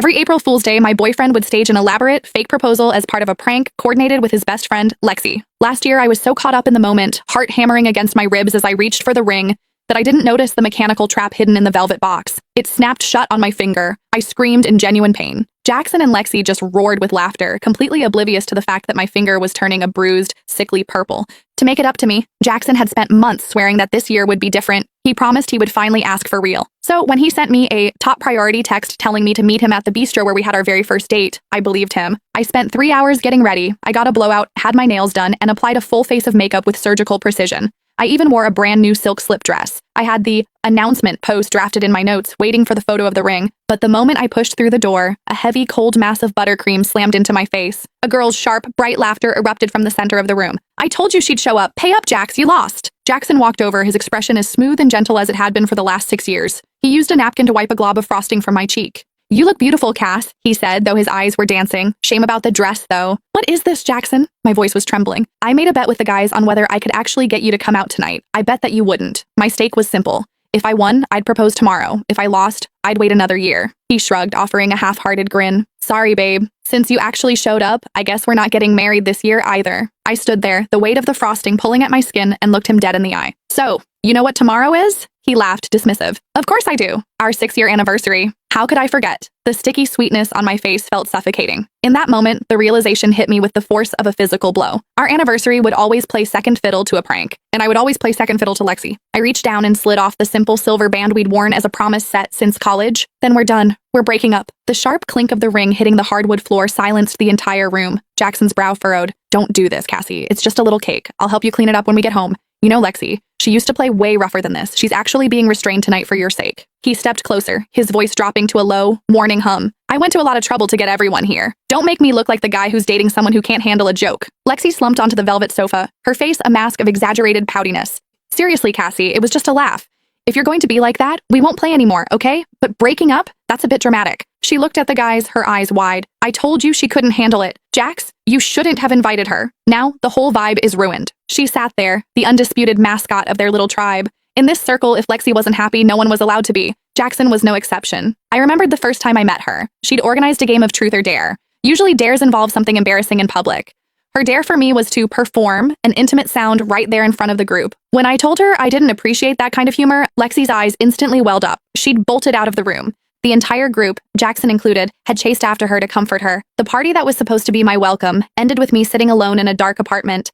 Every April Fool's Day, my boyfriend would stage an elaborate, fake proposal as part of a prank coordinated with his best friend, Lexi. Last year, I was so caught up in the moment, heart hammering against my ribs as I reached for the ring, that I didn't notice the mechanical trap hidden in the velvet box. It snapped shut on my finger. I screamed in genuine pain. Jackson and Lexi just roared with laughter, completely oblivious to the fact that my finger was turning a bruised, sickly purple. To make it up to me, Jackson had spent months swearing that this year would be different. He promised he would finally ask for real. So when he sent me a top priority text telling me to meet him at the bistro where we had our very first date, I believed him. I spent 3 hours getting ready. I got a blowout, had my nails done, and applied a full face of makeup with surgical precision. I even wore a brand new silk slip dress. I had the announcement post drafted in my notes, waiting for the photo of the ring. But the moment I pushed through the door, a heavy, cold mass of buttercream slammed into my face. A girl's sharp, bright laughter erupted from the center of the room. "I told you she'd show up. Pay up, Jax, you lost." Jackson walked over, his expression as smooth and gentle as it had been for the last 6 years. He used a napkin to wipe a glob of frosting from my cheek. "You look beautiful, Cass," he said, though his eyes were dancing. Shame about the dress, though. "What is this, Jackson?" My voice was trembling. "I made a bet with the guys on whether I could actually get you to come out tonight. I bet that you wouldn't. My stake was simple. If I won, I'd propose tomorrow. If I lost, I'd wait another year." He shrugged, offering a half-hearted grin. "Sorry, babe. Since you actually showed up, I guess we're not getting married this year either." I stood there, the weight of the frosting pulling at my skin, and looked him dead in the eye. "So, you know what tomorrow is?" He laughed, dismissive. "Of course I do. Our 6-year anniversary. How could I forget?" The sticky sweetness on my face felt suffocating. In that moment, the realization hit me with the force of a physical blow. Our anniversary would always play second fiddle to a prank, and I would always play second fiddle to Lexi. I reached down and slid off the simple silver band we'd worn as a promise set since college. "Then we're done. We're breaking up." The sharp clink of the ring hitting the hardwood floor silenced the entire room. Jackson's brow furrowed. "Don't do this, Cassie. It's just a little cake. I'll help you clean it up when we get home. You know Lexi. She used to play way rougher than this. She's actually being restrained tonight for your sake." He stepped closer, his voice dropping to a low, warning hum. "I went to a lot of trouble to get everyone here. Don't make me look like the guy who's dating someone who can't handle a joke." Lexi slumped onto the velvet sofa, her face a mask of exaggerated poutiness. "Seriously, Cassie, it was just a laugh. If you're going to be like that, we won't play anymore, okay? But breaking up? That's a bit dramatic." She looked at the guys, her eyes wide. "I told you she couldn't handle it. Jax, you shouldn't have invited her. Now, the whole vibe is ruined." She sat there, the undisputed mascot of their little tribe. In this circle, if Lexi wasn't happy, no one was allowed to be. Jackson was no exception. I remembered the first time I met her. She'd organized a game of truth or dare. Usually dares involve something embarrassing in public. Her dare for me was to perform an intimate sound right there in front of the group. When I told her I didn't appreciate that kind of humor, Lexi's eyes instantly welled up. She'd bolted out of the room. The entire group, Jackson included, had chased after her to comfort her. The party that was supposed to be my welcome ended with me sitting alone in a dark apartment,